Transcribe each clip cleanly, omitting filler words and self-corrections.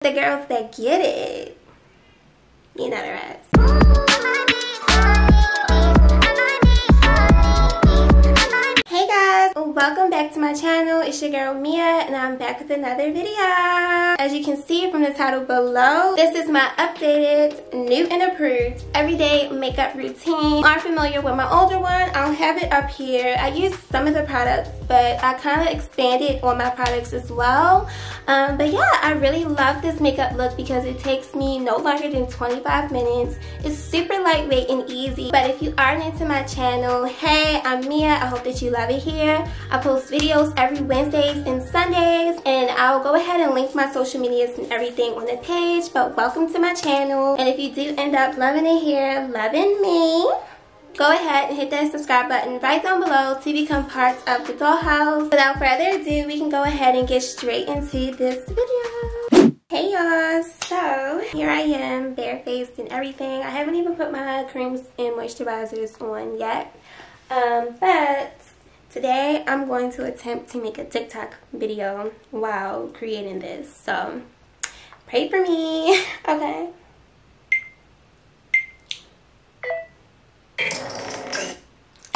The girls that get it, you know the rest. Hey guys, welcome back to my channel. It's your girl Miaa and I'm back with another video. As you can see from the title below, this is my updated, new and approved everyday makeup routine. If you aren't familiar with my older one, I'll have it up here. I use some of the products, but I kind of expanded on my products as well. But yeah, I really love this makeup look because it takes me no longer than 25 minutes. It's super lightweight and easy. But if you aren't into my channel, hey, I'm Miaa. I hope that you love it here. I post videos every Wednesdays and Sundays, and I'll go ahead and link my social medias and everything on the page. But welcome to my channel, and if you do end up loving it here, loving me, go ahead and hit that subscribe button right down below to become part of the dollhouse. Without further ado, we can go ahead and get straight into this video. Hey y'all, so here I am, barefaced and everything. I haven't even put my creams and moisturizers on yet, but today I'm going to attempt to make a TikTok video while creating this, so pray for me. Okay.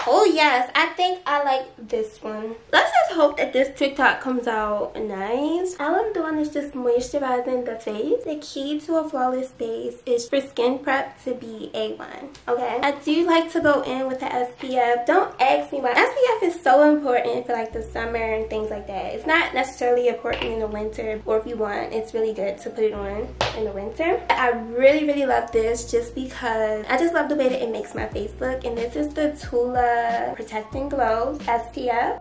Oh yes, I think I like this one. Let's just hope that this TikTok comes out nice. All I'm doing is just moisturizing the face. The key to a flawless face is for skin prep to be A1, okay? I do like to go in with the SPF. Don't ask me why. SPF is so important for like the summer and things like that. It's not necessarily important in the winter, or if you want, it's really good to put it on in the winter. I really love this just because I just love the way that it makes my face look, and this is the Tula Protecting Glow SPF.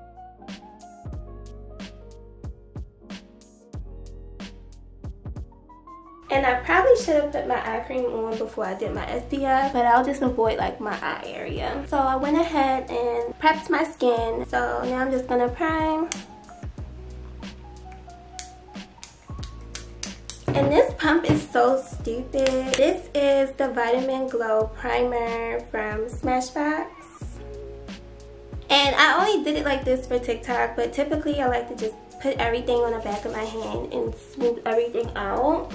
And I probably should have put my eye cream on before I did my SPF, but I'll just avoid like my eye area. So I went ahead and prepped my skin. So now I'm just gonna prime. And this pump is so stupid. This is the Vitamin Glow Primer from Smashbox. And I only did it like this for TikTok, but typically I like to just put everything on the back of my hand and smooth everything out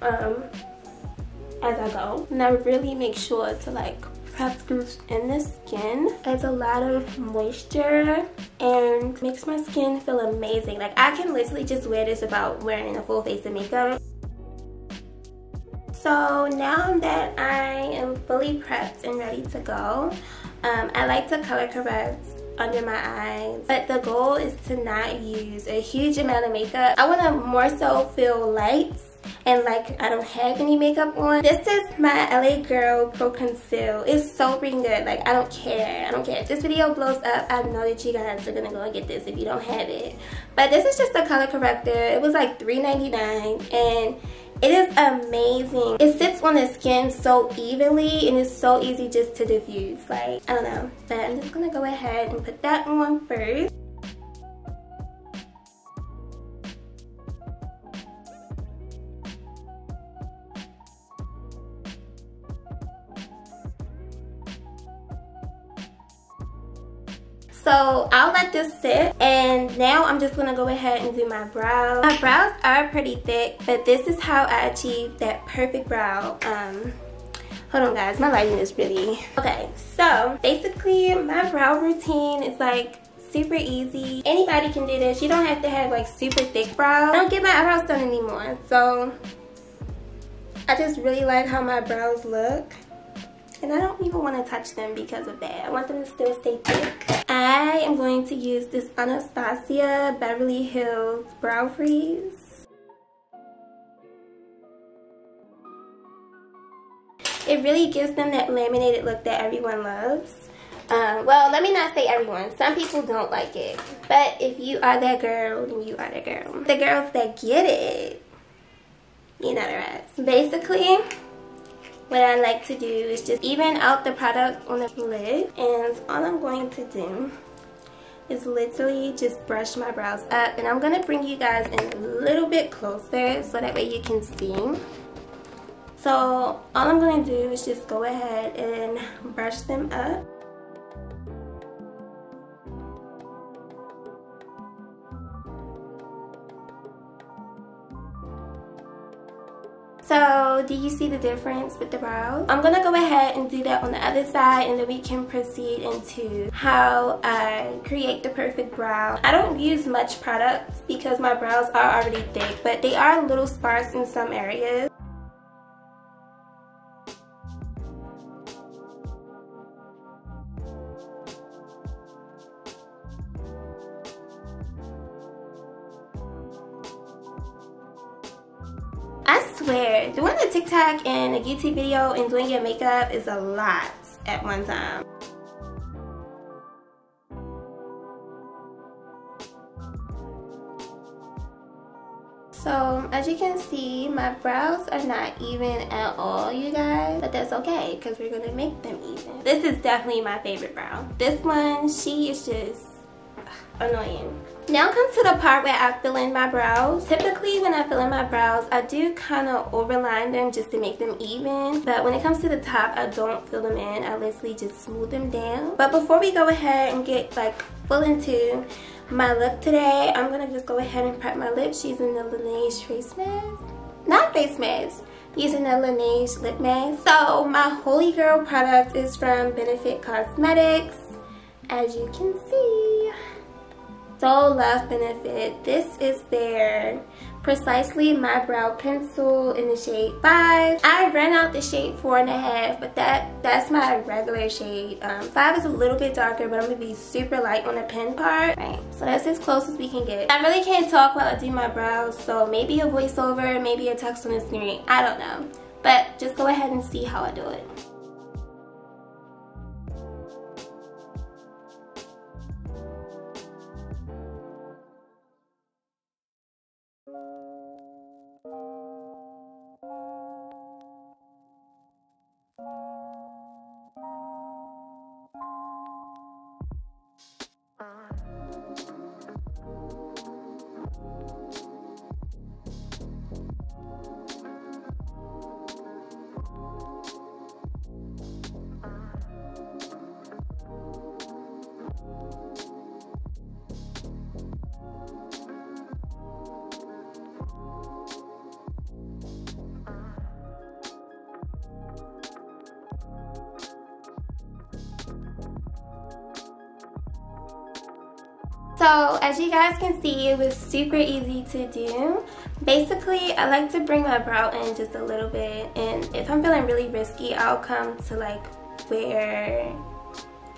as I go. And I really make sure to like prep those in the skin. Adds a lot of moisture and makes my skin feel amazing. Like I can literally just wear this without wearing a full face of makeup. So now that I am fully prepped and ready to go, I like to color correct under my eyes, but the goal is to not use a huge amount of makeup. I want to more so feel light and like I don't have any makeup on. This is my LA Girl Pro Conceal. It's so freaking good. Like I don't care. If this video blows up, I know that you guys are gonna go and get this if you don't have it. But this is just a color corrector. It was like $3.99 and it is amazing. It sits on the skin so evenly and it's so easy just to diffuse. Like, I don't know. But I'm just gonna go ahead and put that on first. So I'll let this sit, and now I'm just gonna go ahead and do my brows. My brows are pretty thick, but this is how I achieve that perfect brow. Hold on guys, my lighting is really... Okay, so basically my brow routine is like super easy. Anybody can do this. You don't have to have like super thick brows. I don't get my eyebrows done anymore, so I just really like how my brows look. And I don't even want to touch them because of that. I want them to still stay thick. I am going to use this Anastasia Beverly Hills Brow Freeze. It really gives them that laminated look that everyone loves. Well, let me not say everyone. Some people don't like it. But if you are that girl, then you are that girl. The girls that get it, you know the rest. Basically, what I like to do is just even out the product on the lid, and all I'm going to do is literally just brush my brows up, and I'm going to bring you guys in a little bit closer so that way you can see. So all I'm going to do is just go ahead and brush them up. So do you see the difference with the brows? I'm gonna go ahead and do that on the other side, and then we can proceed into how I create the perfect brow. I don't use much product because my brows are already thick, but they are a little sparse in some areas. I swear, doing a TikTok and a YouTube video and doing your makeup is a lot at one time. So as you can see, my brows are not even at all, you guys, but that's okay because we're gonna make them even. This is definitely my favorite brow. This one, she is just annoying. Now comes to the part where I fill in my brows. Typically when I fill in my brows, I do kind of overline them just to make them even. But when it comes to the top, I don't fill them in. I literally just smooth them down. But before we go ahead and get like full into my look today, I'm gonna just go ahead and prep my lips using the Laneige face mask. Not face mask. Using the Laneige lip mask. So my holy grail product is from Benefit Cosmetics. As you can see, so love Benefit. This is their Precisely My Brow Pencil in the shade 5. I ran out the shade 4.5, but that's my regular shade. 5 is a little bit darker, but I'm gonna be super light on the pen part. Right, so that's as close as we can get. I really can't talk while I do my brows, so maybe a voiceover, maybe a text on the screen. I don't know, but just go ahead and see how I do it. So as you guys can see, it was super easy to do. Basically, I like to bring my brow in just a little bit, and if I'm feeling really risky, I'll come to like where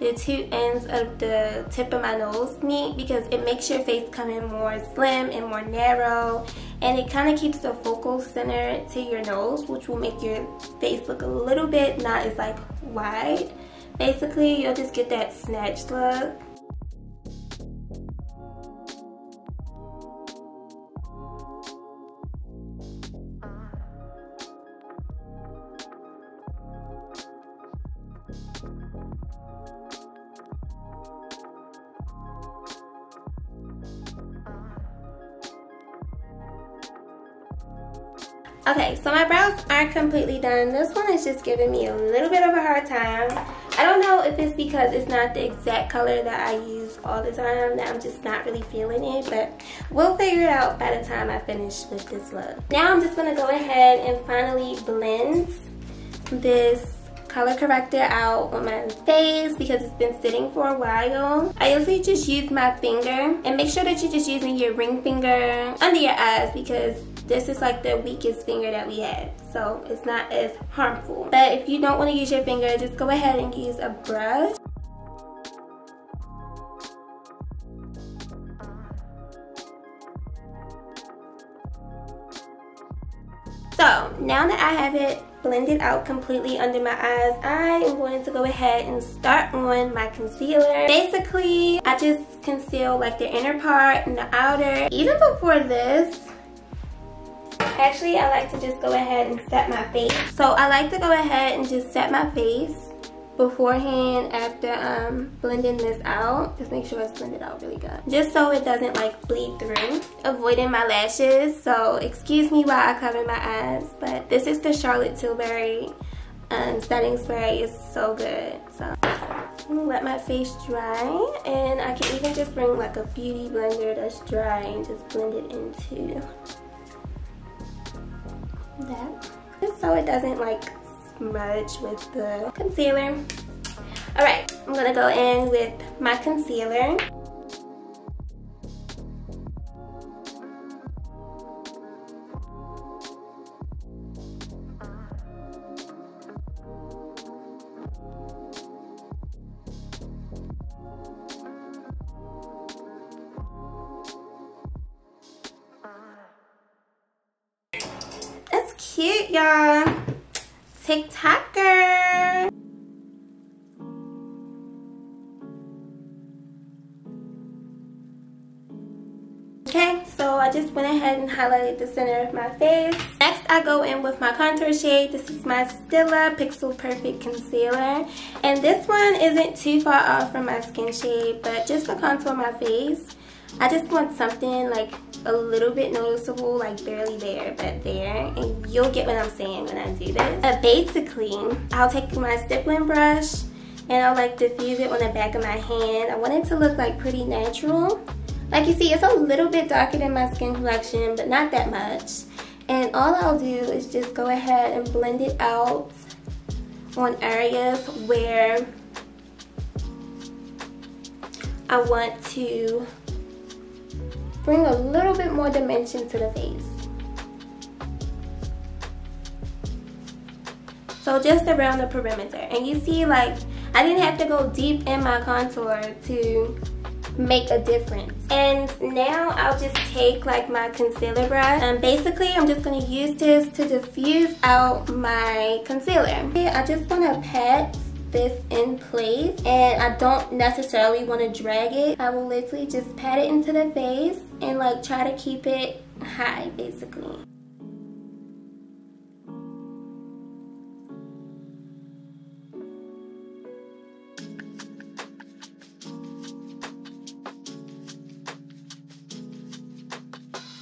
the two ends of the tip of my nose meet, because it makes your face come in more slim and more narrow, and it kind of keeps the focal center to your nose, which will make your face look a little bit not as like wide. Basically, you'll just get that snatched look. Okay, so my brows aren't completely done. This one is just giving me a little bit of a hard time. I don't know if it's because it's not the exact color that I use all the time, that I'm just not really feeling it, but we'll figure it out by the time I finish with this look. Now I'm just going to go ahead and finally blend this color corrector out on my face because it's been sitting for a while. I usually just use my finger, and make sure that you're just using your ring finger under your eyes because this is like the weakest finger that we have, so it's not as harmful. But if you don't want to use your finger, just go ahead and use a brush. So now that I have it blended out completely under my eyes, I am going to go ahead and start on my concealer. Basically, I just conceal like the inner part and the outer. Even before this, actually, I like to just go ahead and set my face. So I like to go ahead and just set my face beforehand after blending this out. Just make sure it's blended out really good, just so it doesn't like bleed through. Avoiding my lashes, so excuse me while I cover my eyes, but this is the Charlotte Tilbury setting spray. It's so good. So I'm gonna let my face dry, and I can even just bring like a beauty blender that's dry and just blend it into that. so it doesn't like smudge with the concealer. Alright, I'm gonna go in with my concealer. That's cute, y'all. TikToker. Okay, so I just went ahead and highlighted the center of my face. Next, I go in with my contour shade. This is my Stila Pixel Perfect Concealer. And this one isn't too far off from my skin shade, but just to contour my face, I just want something like a little bit noticeable, like barely there, but there. And you'll get what I'm saying when I do this. But basically, I'll take my stippling brush and I'll like diffuse it on the back of my hand. I want it to look like pretty natural. Like you see, it's a little bit darker than my skin complexion, but not that much. And all I'll do is just go ahead and blend it out on areas where I want to bring a little bit more dimension to the face. So just around the perimeter. And you see, like, I didn't have to go deep in my contour to make a difference. And now I'll just take like my concealer brush, and basically I'm just going to use this to diffuse out my concealer. I just want to pat this in place, and I don't necessarily want to drag it. I will literally just pat it into the face and like try to keep it high basically.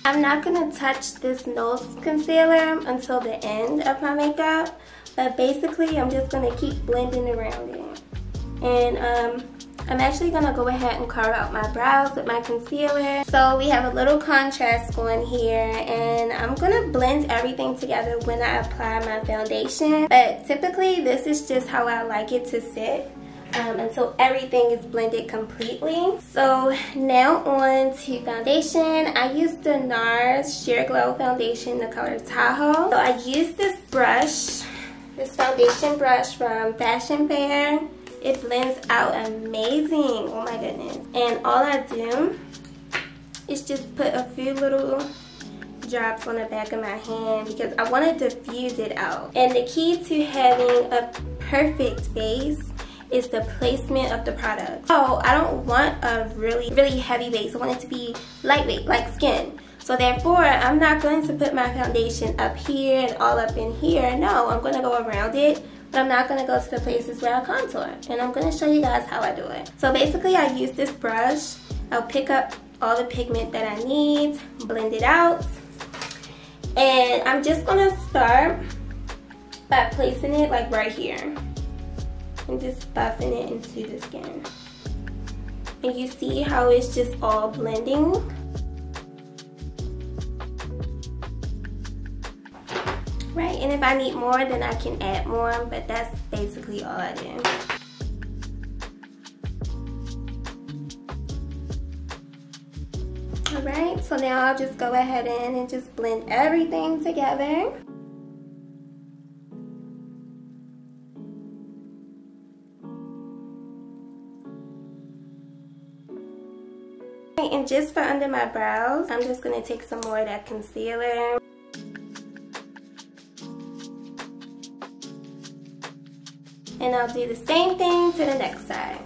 I'm not going to touch this nose concealer until the end of my makeup, but basically I'm just going to keep blending around it. And I'm actually going to go ahead and carve out my brows with my concealer. So we have a little contrast going here, and I'm going to blend everything together when I apply my foundation. But typically this is just how I like it to sit. Until everything is blended completely. So now on to foundation. I used the NARS Sheer Glow foundation, the color Tahoe. So I used this brush, this foundation brush from Fashion Fair. It blends out amazing, oh my goodness. And all I do is just put a few little drops on the back of my hand because I want to diffuse it out. And the key to having a perfect base is the placement of the product. Oh, I don't want a really heavy base. I want it to be lightweight, like skin. So therefore, I'm not going to put my foundation up here and all up in here. No, I'm going to go around it, but I'm not going to go to the places where I contour. And I'm going to show you guys how I do it. So basically, I use this brush. I'll pick up all the pigment that I need, blend it out. And I'm just going to start by placing it like right here. And just buffing it into the skin. And you see how it's just all blending. Right, and if I need more, then I can add more, but that's basically all I do. Alright, so now I'll just go ahead and just blend everything together. And just for under my brows, I'm just going to take some more of that concealer. And I'll do the same thing to the next side.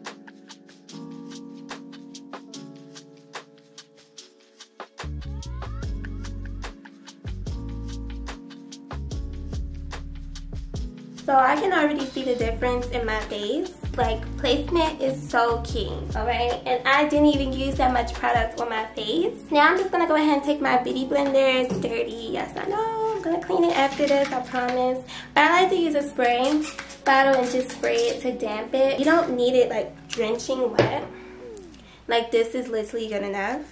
So I can already see the difference in my face. Like, placement is so key, alright? And I didn't even use that much product on my face. Now I'm just going to go ahead and take my beauty blender. It's dirty, yes I know. I'm going to clean it after this, I promise. But I like to use a spray bottle and just spray it to damp it. You don't need it like drenching wet. Like, this is literally good enough.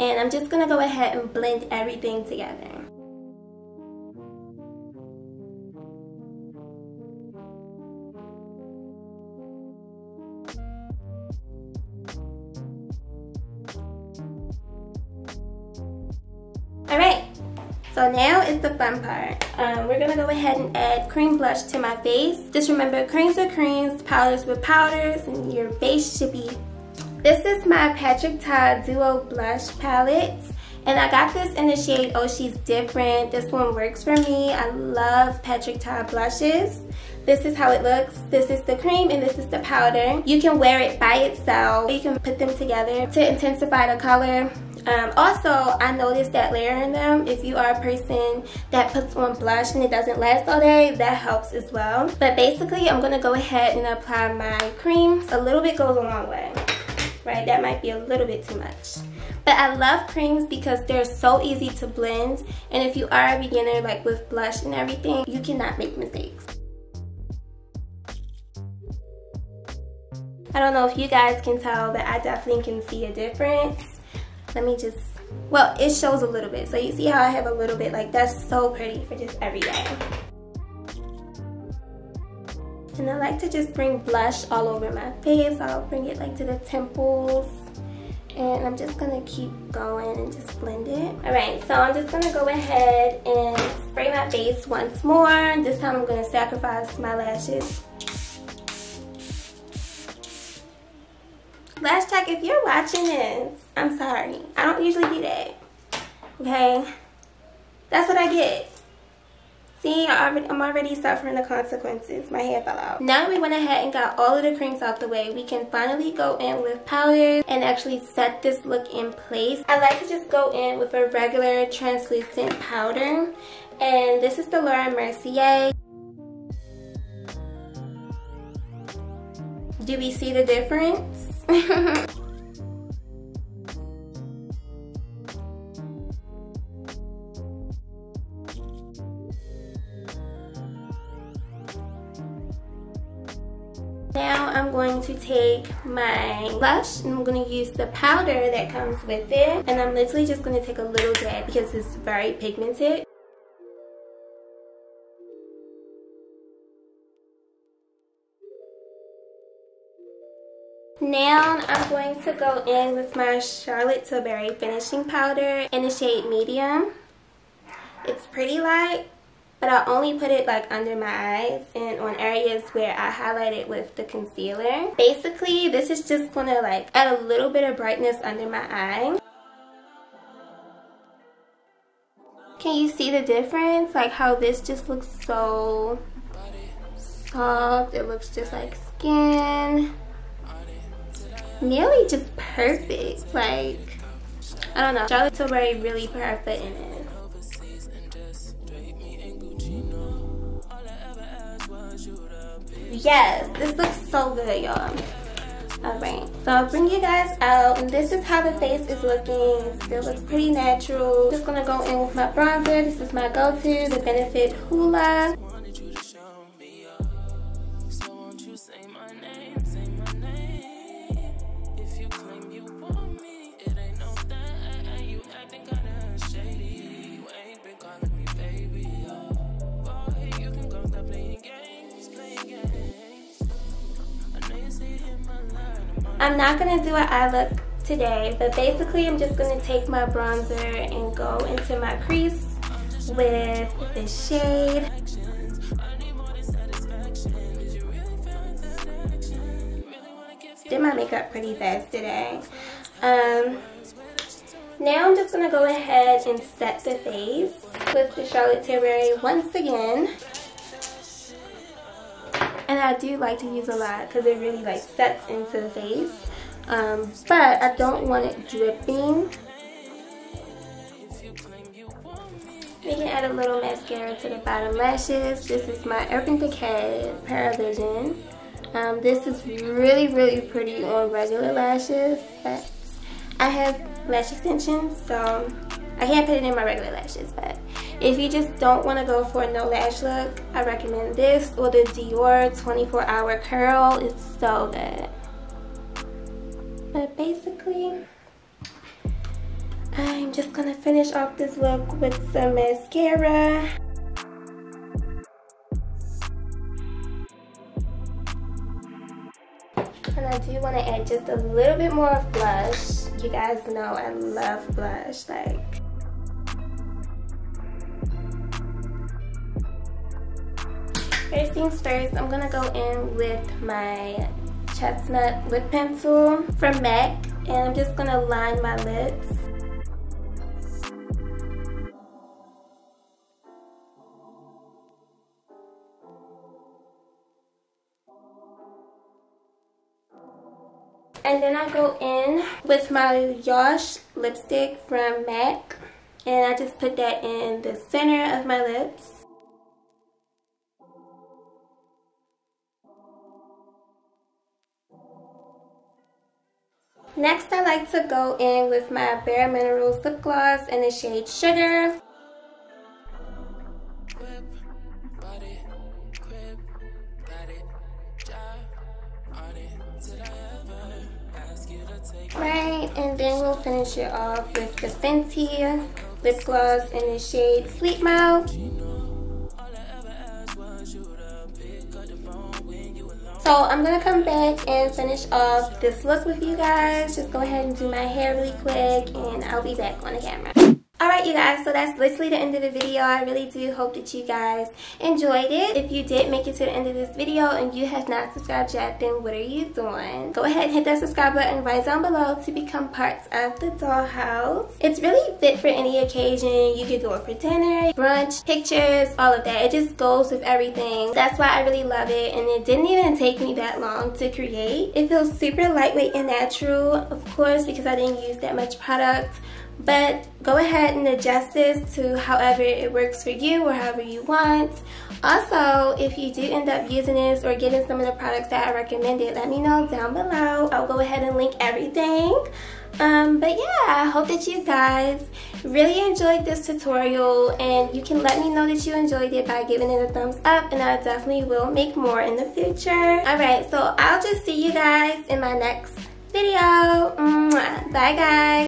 And I'm just going to go ahead and blend everything together. So now is the fun part. We're gonna go ahead and add cream blush to my face. Just remember, creams are creams, powders with powders, and your base should be. This is my Patrick Ta Duo Blush Palette. And I got this in the shade Oh She's Different. This one works for me. I love Patrick Ta blushes. This is how it looks. This is the cream and this is the powder. You can wear it by itself. You can put them together to intensify the color. Also, I noticed that layering them, if you are a person that puts on blush and it doesn't last all day, that helps as well. But basically, I'm going to go ahead and apply my cream. A little bit goes a long way, right? That might be a little bit too much. But I love creams because they're so easy to blend. And if you are a beginner, like with blush and everything, you cannot make mistakes. I don't know if you guys can tell, but I definitely can see a difference. Let me just, well, it shows a little bit. So you see how I have a little bit, like that's so pretty for just every day. And I like to just bring blush all over my face. I'll bring it like to the temples. And I'm just gonna keep going and just blend it. All right, so I'm just gonna go ahead and spray my base once more. This time I'm gonna sacrifice my lashes. Lash check, if you're watching this, I'm sorry. I don't usually do that, okay? That's what I get. See, I'm already suffering the consequences. My hair fell out. Now that we went ahead and got all of the creams out the way, we can finally go in with powders and actually set this look in place. I like to just go in with a regular translucent powder. And this is the Laura Mercier. Do we see the difference? Now I'm going to take my blush and I'm going to use the powder that comes with it. And I'm literally just going to take a little dab because it's very pigmented. Now I'm going to go in with my Charlotte Tilbury finishing powder in the shade medium. It's pretty light, but I only put it like under my eyes and on areas where I highlighted with the concealer. Basically, this is just gonna like add a little bit of brightness under my eye. Can you see the difference? Like how this just looks so soft. It looks just like skin. Nearly just perfect. Like, I don't know. Charlotte Tilbury really put her foot in it. Yes, this looks so good, y'all. Alright, so I'll bring you guys out, and this is how the face is looking. It still looks pretty natural. Just gonna go in with my bronzer. This is my go-to, the Benefit Hoola. I'm not going to do an eye look today, but basically I'm just going to take my bronzer and go into my crease with this shade. Did my makeup pretty fast today. Now I'm just going to go ahead and set the face with the Charlotte Tilbury once again. And I do like to use a lot because it really like sets into the face. But I don't want it dripping. We can add a little mascara to the bottom lashes. This is my Urban Decay Paravision. This is really, really pretty on regular lashes. But I have lash extensions, so I can't put it in my regular lashes. But if you just don't want to go for a no lash look, I recommend this or the Dior 24-hour curl. It's so good. But basically, I'm just going to finish off this look with some mascara. And I do want to add just a little bit more of blush. You guys know I love blush. Like, First things first, I'm gonna go in with my chestnut lip pencil from MAC, and I'm just gonna line my lips. And then I go in with my Yash lipstick from MAC, and I just put that in the center of my lips. Next, I like to go in with my Bare Minerals lip gloss in the shade Sugar. Right, and then we'll finish it off with the Fenty lip gloss in the shade Sweet Mouth. So I'm gonna come back and finish off this look with you guys. Just go ahead and do my hair really quick, and I'll be back on the camera. Alright you guys, so that's literally the end of the video. I really do hope that you guys enjoyed it. If you did make it to the end of this video and you have not subscribed yet, then what are you doing? Go ahead and hit that subscribe button right down below to become part of the dollhouse. It's really fit for any occasion. You can do it for dinner, brunch, pictures, all of that. It just goes with everything. That's why I really love it, and it didn't even take me that long to create. It feels super lightweight and natural, of course, because I didn't use that much product. But go ahead and adjust this to however it works for you or however you want. Also, if you do end up using this or getting some of the products that I recommended, let me know down below. I'll go ahead and link everything. But yeah, I hope that you guys really enjoyed this tutorial, and you can let me know that you enjoyed it by giving it a thumbs up, and I definitely will make more in the future. Alright, so I'll just see you guys in my next video. Bye guys.